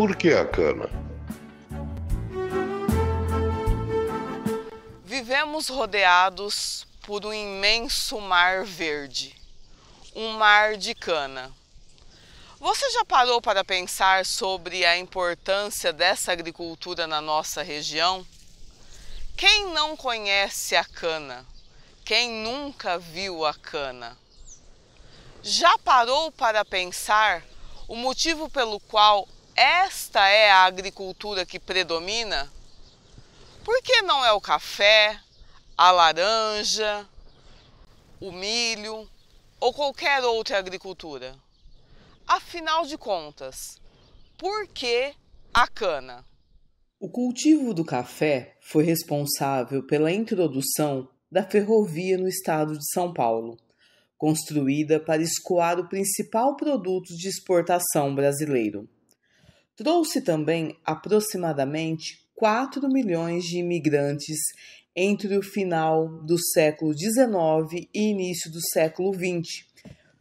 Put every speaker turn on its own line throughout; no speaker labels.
por que a cana?
Vivemos rodeados por um imenso mar verde, um mar de cana. Você já parou para pensar sobre a importância dessa agricultura na nossa região? Quem não conhece a cana? Quem nunca viu a cana? Já parou para pensar o motivo pelo qual esta é a agricultura que predomina? Por que não é o café, a laranja, o milho ou qualquer outra agricultura? Afinal de contas, por que a cana?
O cultivo do café foi responsável pela introdução da ferrovia no estado de São Paulo, construída para escoar o principal produto de exportação brasileiro. Trouxe também aproximadamente 4 milhões de imigrantes entre o final do século XIX e início do século XX,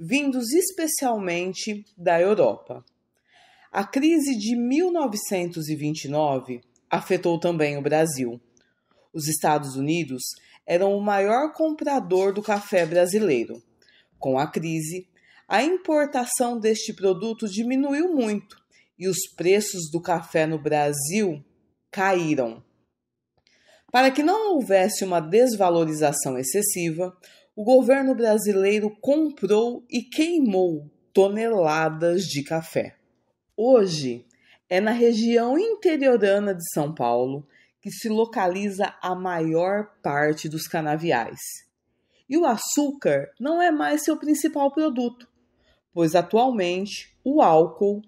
vindos especialmente da Europa. A crise de 1929 afetou também o Brasil. Os Estados Unidos eram o maior comprador do café brasileiro. Com a crise, a importação deste produto diminuiu muito e os preços do café no Brasil caíram. Para que não houvesse uma desvalorização excessiva, o governo brasileiro comprou e queimou toneladas de café. Hoje, é na região interiorana de São Paulo que se localiza a maior parte dos canaviais. E o açúcar não é mais seu principal produto, pois atualmente o álcool,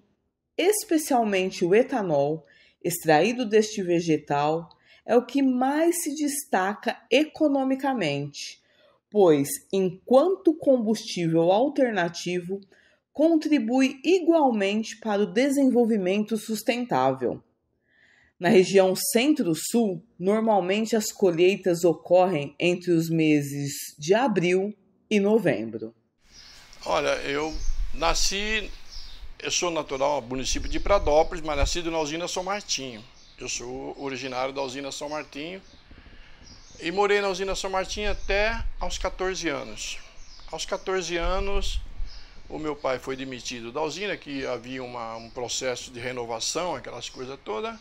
especialmente o etanol, extraído deste vegetal, é o que mais se destaca economicamente, pois, enquanto combustível alternativo, contribui igualmente para o desenvolvimento sustentável. Na região centro-sul, normalmente as colheitas ocorrem entre os meses de abril e novembro.
Olha, eu sou natural do município de Pradópolis, mas nascido na usina São Martinho. Eu sou originário da usina São Martinho e morei na usina São Martinho até aos 14 anos. Aos 14 anos, o meu pai foi demitido da usina, que havia um processo de renovação, aquelas coisas todas,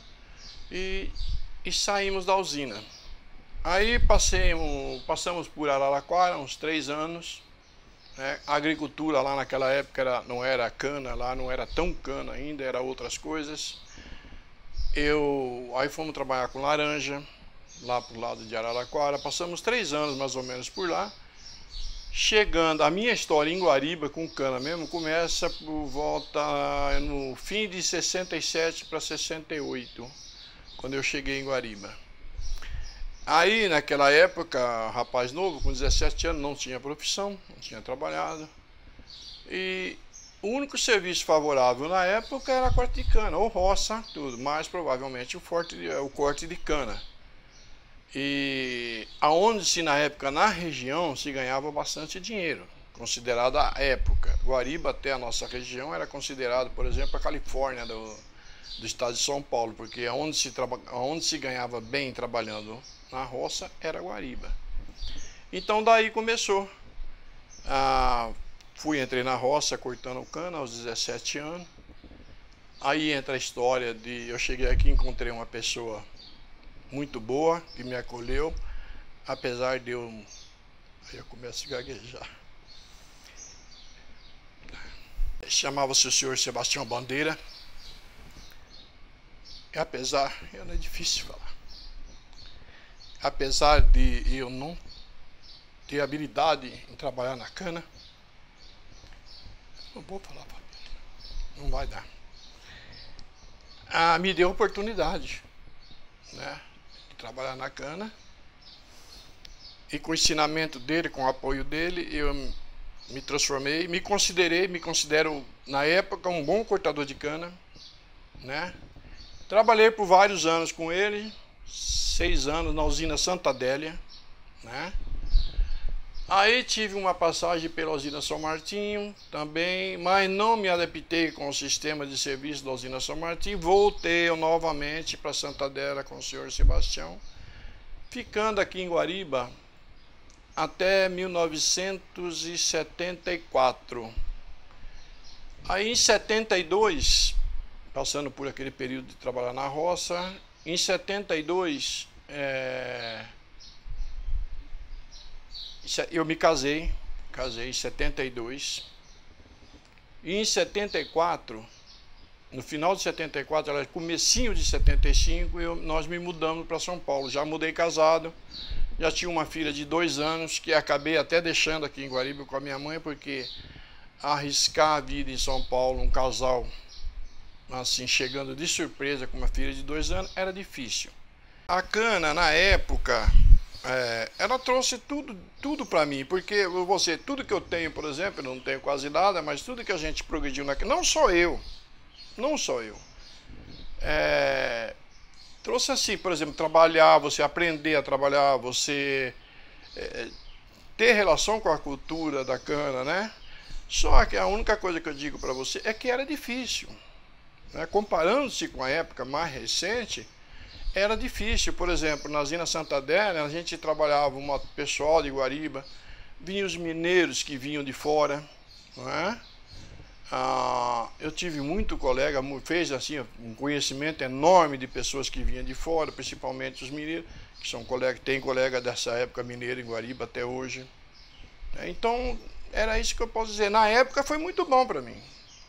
e saímos da usina. Aí passamos por Araraquara uns 3 anos, né? A agricultura lá naquela época não era cana, lá não era tão cana ainda, era outras coisas. Aí fomos trabalhar com laranja, lá pro lado de Araraquara, passamos 3 anos mais ou menos por lá. Chegando, a minha história em Guariba com cana mesmo começa por volta no fim de 67 para 68, quando eu cheguei em Guariba. Aí naquela época, rapaz novo, com 17 anos, não tinha profissão, não tinha trabalhado. E o único serviço favorável na época era corte de cana, ou roça, tudo, mas provavelmente o corte de cana. E aonde na época na região se ganhava bastante dinheiro, considerado a época. Guariba até a nossa região era considerado, por exemplo, a Califórnia do estado de São Paulo, porque aonde se ganhava bem trabalhando na roça era Guariba. Então daí começou. Entrei na roça cortando cana aos 17 anos. Aí entra a história de eu cheguei aqui e encontrei uma pessoa muito boa, que me acolheu, apesar de eu começo a gaguejar. Chamava-se o senhor Sebastião Bandeira. E não é difícil falar, apesar de eu não ter habilidade em trabalhar na cana, não vou falar, não vai dar. Me deu oportunidade, né, de trabalhar na cana, e com o ensinamento dele, com o apoio dele, eu me transformei, me considero na época um bom cortador de cana, né? Trabalhei por vários anos com ele, 6 anos na usina Santa Adélia, né? Aí tive uma passagem pela usina São Martinho também, mas não me adaptei com o sistema de serviço da usina São Martinho. Voltei novamente para Santa Adélia com o senhor Sebastião, ficando aqui em Guariba até 1974. Aí em 72, passando por aquele período de trabalhar na roça, em 72 eu me casei em 72. E em 74, no final de 74, comecinho de 75, nós me mudamos para São Paulo. Já mudei casado, já tinha uma filha de 2 anos, que acabei até deixando aqui em Guariba com a minha mãe, porque arriscar a vida em São Paulo, um casal assim, chegando de surpresa com uma filha de 2 anos, era difícil. A cana, na época, ela trouxe tudo para mim, porque tudo que eu tenho, por exemplo, eu não tenho quase nada, mas tudo que a gente progrediu naquela, não só eu, trouxe assim, por exemplo, trabalhar, você aprender a trabalhar, você ter relação com a cultura da cana, né? Só que a única coisa que eu digo para você é que era difícil, né? Comparando-se com a época mais recente, era difícil. Por exemplo, na usina Santa Adélia, a gente trabalhava um pessoal de Guariba, vinham os mineiros que vinham de fora, não é? Eu tive muito colega, fez assim um conhecimento enorme de pessoas que vinham de fora, principalmente os mineiros, que são colegas, tem colega dessa época mineira em Guariba até hoje. Então, era isso que eu posso dizer. Na época foi muito bom para mim.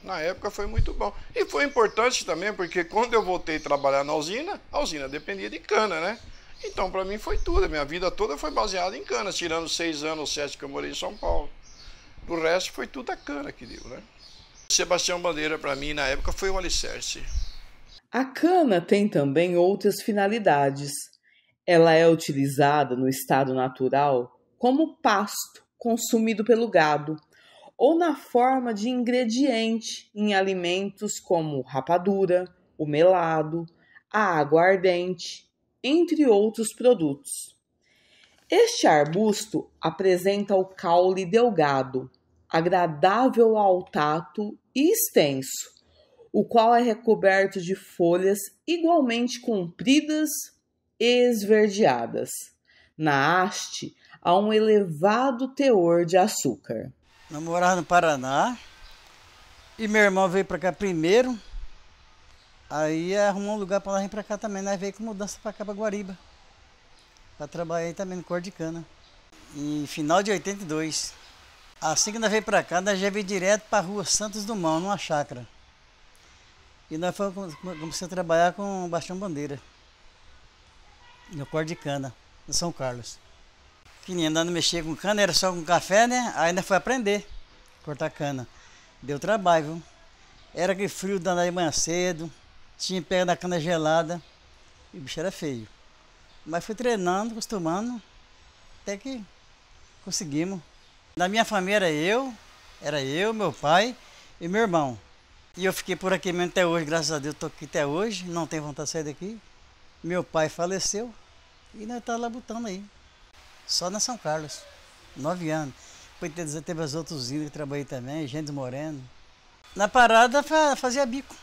Na época foi muito bom. E foi importante também, porque quando eu voltei a trabalhar na usina, a usina dependia de cana, né? Então, para mim foi tudo. A minha vida toda foi baseada em cana, tirando 6 anos ou 7 que eu morei em São Paulo. O resto foi tudo a cana que deu, né? Sebastião Bandeira, para mim, na época, foi o alicerce.
A cana tem também outras finalidades. Ela é utilizada no estado natural como pasto consumido pelo gado, ou na forma de ingrediente em alimentos como rapadura, o melado, a aguardente, entre outros produtos. Este arbusto apresenta o caule delgado, agradável ao tato e extenso, o qual é recoberto de folhas igualmente compridas e esverdeadas. Na haste há um elevado teor de açúcar.
Eu morava no Paraná e meu irmão veio para cá primeiro, aí arrumou um lugar para nós vir para cá também. Nós veio com mudança para cá, para Guariba, para trabalhar aí também no cor de cana. Em final de 82, assim que nós veio para cá, nós já veio direto para a rua Santos Dumont, numa chácara. E nós começamos a trabalhar com o Bastião Bandeira, no cor de cana, no São Carlos. Que nem andando mexer com cana, era só com café, né? Aí ainda foi aprender a cortar cana. Deu trabalho, viu? Era aquele frio danado de manhã cedo, tinha pé na cana gelada, e o bicho era feio. Mas fui treinando, acostumando, até que conseguimos. Na minha família era eu, meu pai e meu irmão. E eu fiquei por aqui mesmo até hoje, graças a Deus, estou aqui até hoje, não tenho vontade de sair daqui. Meu pai faleceu e nós estamos labutando aí. Só na São Carlos, 9 anos. Depois teve as outras usinas que trabalhei também, Gênesis Moreno. Na parada fazia bico.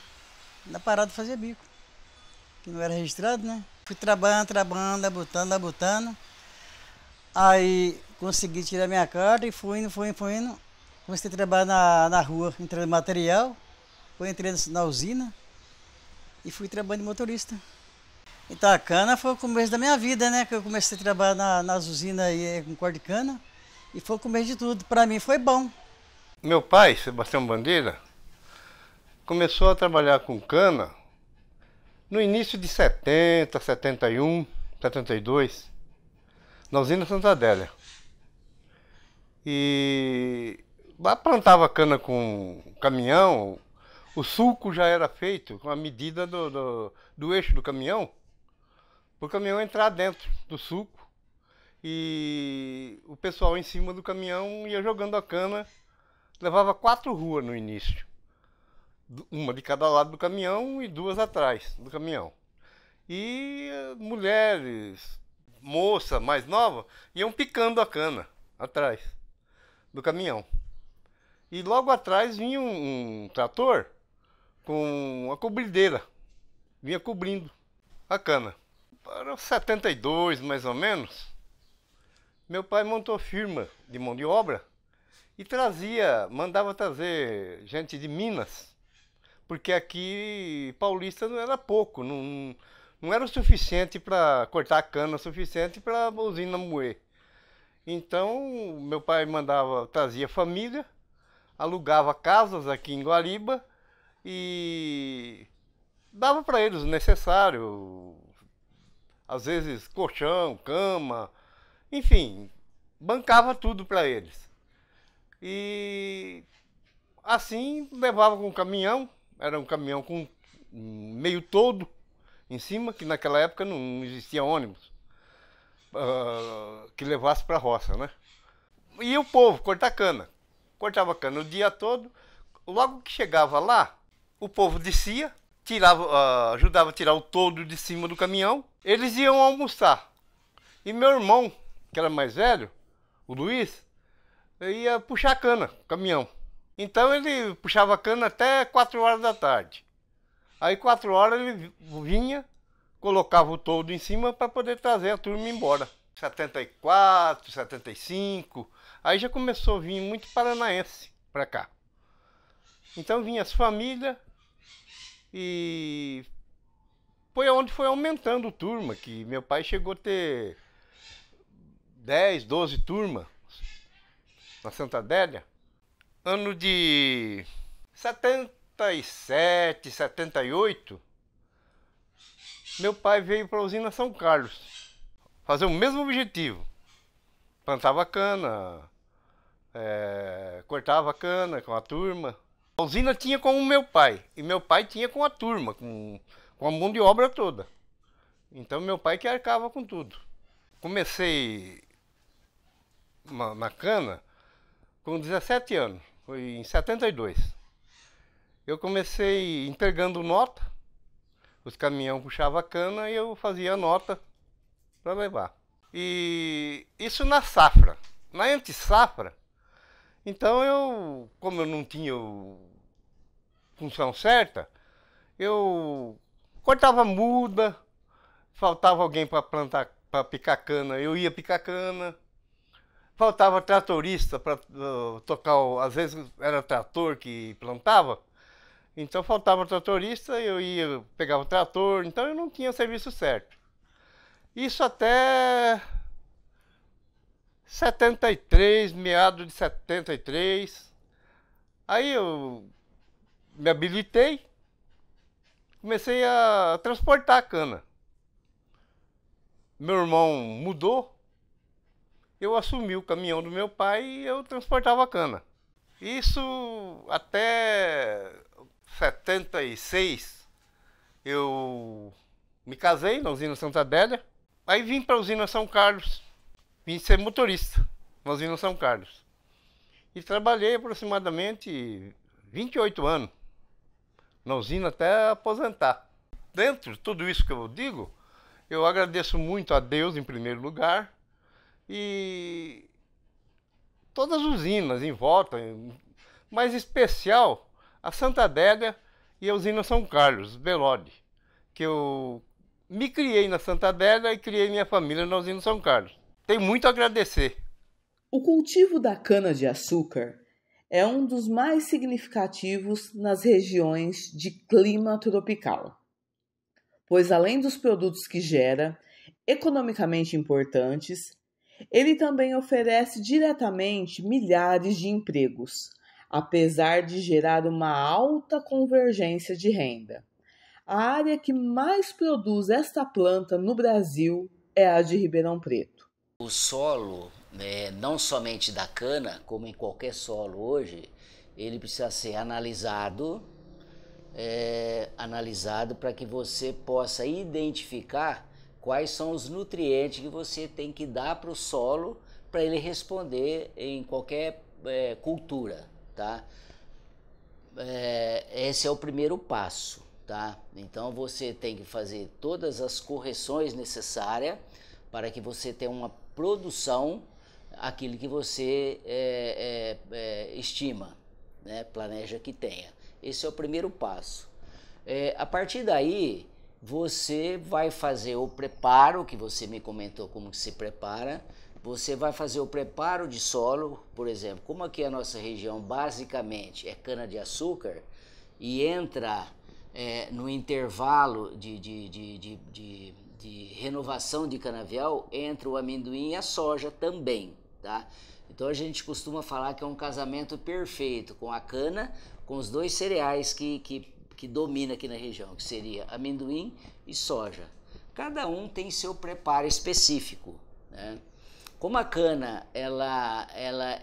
Que não era registrado, né? Fui trabalhando, labutando. Aí consegui tirar minha carta e fui indo. Comecei a trabalhar na rua, entregando material. Entrei na usina e fui trabalhando de motorista. Então a cana foi o começo da minha vida, né? Que eu comecei a trabalhar nas usinas aí com corda de cana e foi o começo de tudo. Para mim foi bom.
Meu pai, Sebastião Bandeira, começou a trabalhar com cana no início de 70, 71, 72, na usina Santa Adélia. E lá plantava cana com caminhão, o sulco já era feito com a medida do eixo do caminhão, para o caminhão entrar dentro do sulco e o pessoal em cima do caminhão ia jogando a cana. Levava 4 ruas no início, uma de cada lado do caminhão e 2 atrás do caminhão. E mulheres, moça mais nova, iam picando a cana atrás do caminhão. E logo atrás vinha um trator com uma cobrideira, vinha cobrindo a cana. Para 72, mais ou menos, meu pai montou firma de mão de obra e mandava trazer gente de Minas, porque aqui paulista não era pouco, não era o suficiente para cortar a cana, o suficiente para a usina moer. Então, meu pai trazia família, alugava casas aqui em Guariba e dava para eles o necessário, às vezes colchão, cama, enfim, bancava tudo para eles. E assim levava com um caminhão, era um caminhão com meio todo em cima, que naquela época não existia ônibus que levasse para a roça, né? E o povo cortava cana o dia todo. Logo que chegava lá, o povo descia, ajudava a tirar o toldo de cima do caminhão. Eles iam almoçar. E meu irmão, que era mais velho, o Luiz, ia puxar a cana, o caminhão. Então ele puxava a cana até 4 horas da tarde. Aí 4 horas ele vinha, colocava o toldo em cima para poder trazer a turma embora. 74, 75, aí já começou a vir muito paranaense para cá. Então vinha as famílias e foi onde foi aumentando a turma, que meu pai chegou a ter 10, 12 turmas na Santa Adélia. Ano de 77, 78, meu pai veio para a usina São Carlos, fazer o mesmo objetivo. Plantava cana, cortava cana com a turma. A usina tinha com o meu pai, e meu pai tinha com a turma, com a mão de obra toda. Então meu pai que arcava com tudo. Comecei na cana com 17 anos, foi em 72. Eu comecei entregando nota, os caminhões puxavam a cana e eu fazia a nota para levar. E isso na safra. Na antissafra, então como eu não tinha função certa, eu cortava muda, faltava alguém para plantar, para picar cana, eu ia picar cana. Faltava tratorista para tocar, às vezes era trator que plantava, então faltava tratorista, pegava o trator, então eu não tinha o serviço certo. Isso até 73, meados de 73. Aí eu me habilitei, comecei a transportar a cana. Meu irmão mudou, eu assumi o caminhão do meu pai e eu transportava a cana. Isso até 76, eu me casei na usina Santa Adélia, aí vim para a usina São Carlos, vim ser motorista na usina São Carlos. E trabalhei aproximadamente 28 anos na usina até aposentar. Dentro de tudo isso que eu digo, eu agradeço muito a Deus em primeiro lugar e todas as usinas em volta, mas em especial a Santa Adélia e a usina São Carlos, Belode, que eu me criei na Santa Adélia e criei minha família na usina São Carlos. Tenho muito a agradecer.
O cultivo da cana-de-açúcar é um dos mais significativos nas regiões de clima tropical, pois além dos produtos que gera, economicamente importantes, ele também oferece diretamente milhares de empregos, apesar de gerar uma alta convergência de renda. A área que mais produz esta planta no Brasil é a de Ribeirão Preto.
O solo, não somente da cana, como em qualquer solo hoje, ele precisa ser analisado para que você possa identificar quais são os nutrientes que você tem que dar para o solo para ele responder em qualquer cultura, tá? Esse é o primeiro passo, tá? Então você tem que fazer todas as correções necessárias para que você tenha uma produção aquilo que você estima, né? Planeja que tenha. Esse é o primeiro passo. A partir daí, você vai fazer o preparo, que você me comentou como que se prepara. Você vai fazer o preparo de solo, por exemplo, como aqui a nossa região basicamente é cana-de-açúcar e entra no intervalo de renovação de canavial, entra o amendoim e a soja também, tá? Então a gente costuma falar que é um casamento perfeito com a cana, com os dois cereais que domina aqui na região, que seria amendoim e soja. Cada um tem seu preparo específico, né? Como a cana ela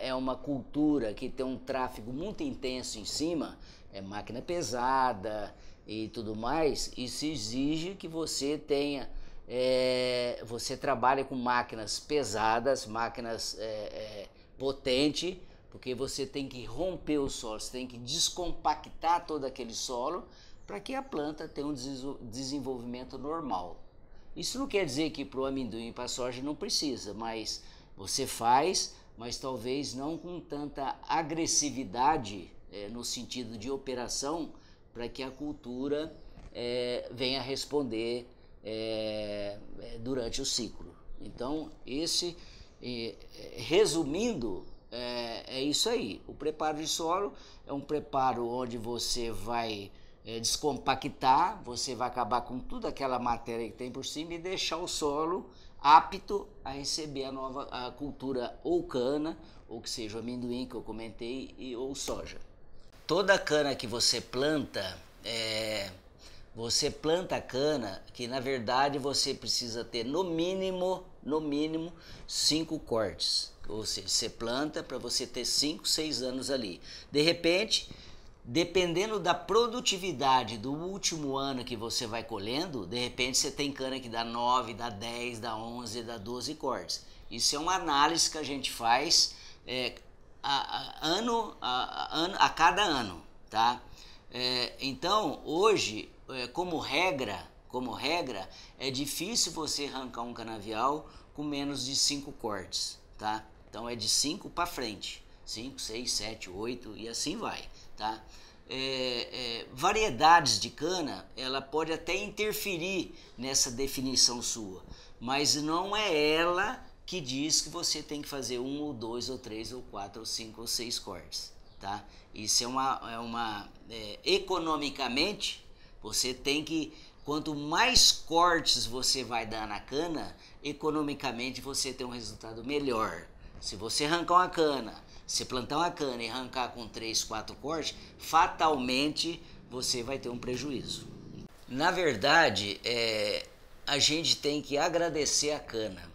é uma cultura que tem um tráfego muito intenso em cima, é máquina pesada e tudo mais, isso exige que você tenha, você trabalhe com máquinas pesadas, máquinas potentes, porque você tem que romper o solo, você tem que descompactar todo aquele solo para que a planta tenha um desenvolvimento normal. Isso não quer dizer que para o amendoim e para a soja não precisa, mas você faz, mas talvez não com tanta agressividade no sentido de operação, para que a cultura venha responder durante o ciclo. Então, resumindo, é isso aí. O preparo de solo é um preparo onde você vai descompactar, você vai acabar com toda aquela matéria que tem por cima e deixar o solo apto a receber a cultura ou cana, ou que seja o amendoim que eu comentei, ou soja. Toda cana que você planta a cana que na verdade você precisa ter no mínimo 5 cortes. Ou seja, você planta para você ter 5, 6 anos ali. De repente, dependendo da produtividade do último ano que você vai colhendo, de repente você tem cana que dá 9, dá 10, dá 11, dá 12 cortes. Isso é uma análise que a gente faz a cada ano, tá? Então, hoje, como regra, é difícil você arrancar um canavial com menos de 5 cortes, tá? Então é de 5 para frente, 5, 6, 7, 8 e assim vai, tá? Variedades de cana, ela pode até interferir nessa definição sua, mas não é ela que diz que você tem que fazer 1 ou 2 ou 3 ou 4 ou 5 ou 6 cortes, tá? Isso economicamente, você tem que, quanto mais cortes você vai dar na cana, economicamente você tem um resultado melhor. Se você arrancar uma cana, se plantar uma cana e arrancar com 3, 4 cortes, fatalmente você vai ter um prejuízo. Na verdade, a gente tem que agradecer a cana.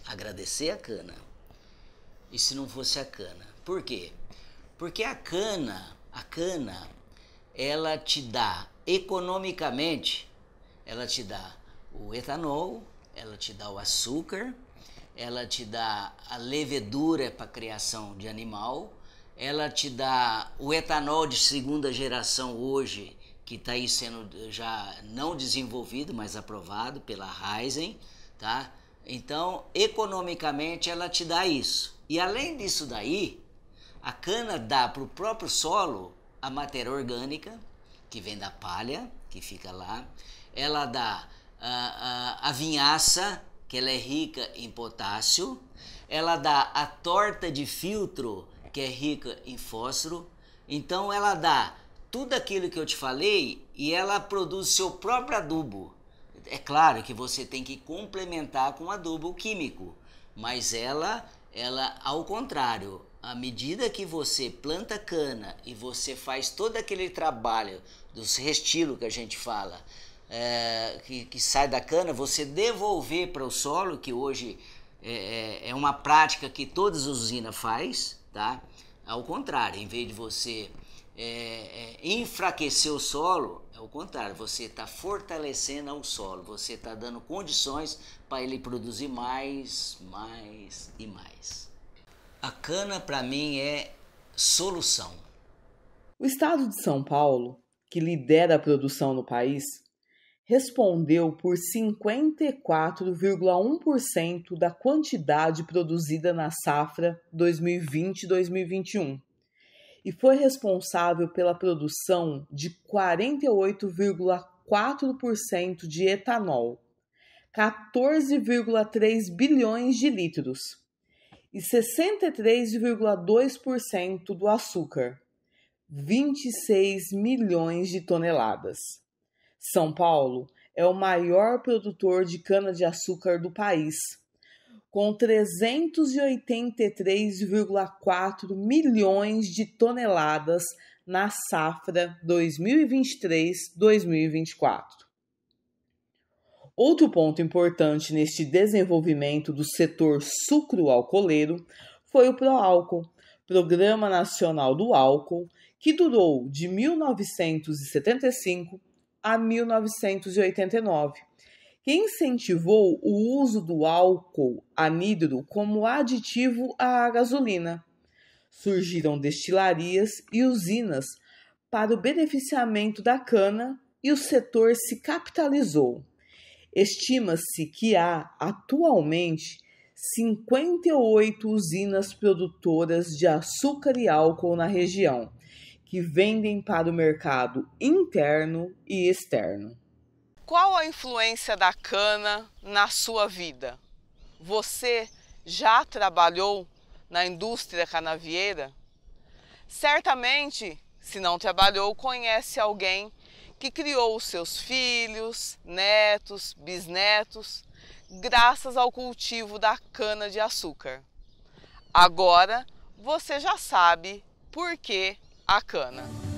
Agradecer a cana. E se não fosse a cana? Por quê? Porque a cana, ela te dá, economicamente, ela te dá o etanol, ela te dá o açúcar, ela te dá a levedura para criação de animal, ela te dá o etanol de segunda geração hoje, que está aí sendo já não desenvolvido, mas aprovado pela Raízen, tá? Então, economicamente, ela te dá isso. E além disso daí, a cana dá para o próprio solo a matéria orgânica, que vem da palha, que fica lá. Ela dá a vinhaça, que ela é rica em potássio. Ela dá a torta de filtro, que é rica em fósforo. Então ela dá tudo aquilo que eu te falei e ela produz seu próprio adubo. É claro que você tem que complementar com adubo químico, mas ela ao contrário, à medida que você planta cana e você faz todo aquele trabalho dos restilos que a gente fala, que sai da cana, você devolver para o solo, que hoje é uma prática que todas as usinas faz, tá? Ao contrário, em vez de você enfraquecer o solo, é o contrário, você está fortalecendo o solo, você está dando condições para ele produzir mais e mais. A cana, para mim, é solução.
O estado de São Paulo, que lidera a produção no país, respondeu por 54,1% da quantidade produzida na safra 2020-2021 e foi responsável pela produção de 48,4% de etanol, 14,3 bilhões de litros e 63,2% do açúcar, 26 milhões de toneladas. São Paulo é o maior produtor de cana-de-açúcar do país, com 383,4 milhões de toneladas na safra 2023-2024. Outro ponto importante neste desenvolvimento do setor sucro-alcooleiro foi o Proálcool, Programa Nacional do Álcool, que durou de 1975 a 1989, que incentivou o uso do álcool anidro como aditivo à gasolina. Surgiram destilarias e usinas para o beneficiamento da cana e o setor se capitalizou. Estima-se que há, atualmente, 58 usinas produtoras de açúcar e álcool na região, que vendem para o mercado interno e externo.
Qual a influência da cana na sua vida? Você já trabalhou na indústria canavieira? Certamente, se não trabalhou, conhece alguém que criou os seus filhos, netos, bisnetos, graças ao cultivo da cana-de-açúcar. Agora, você já sabe por que a cana.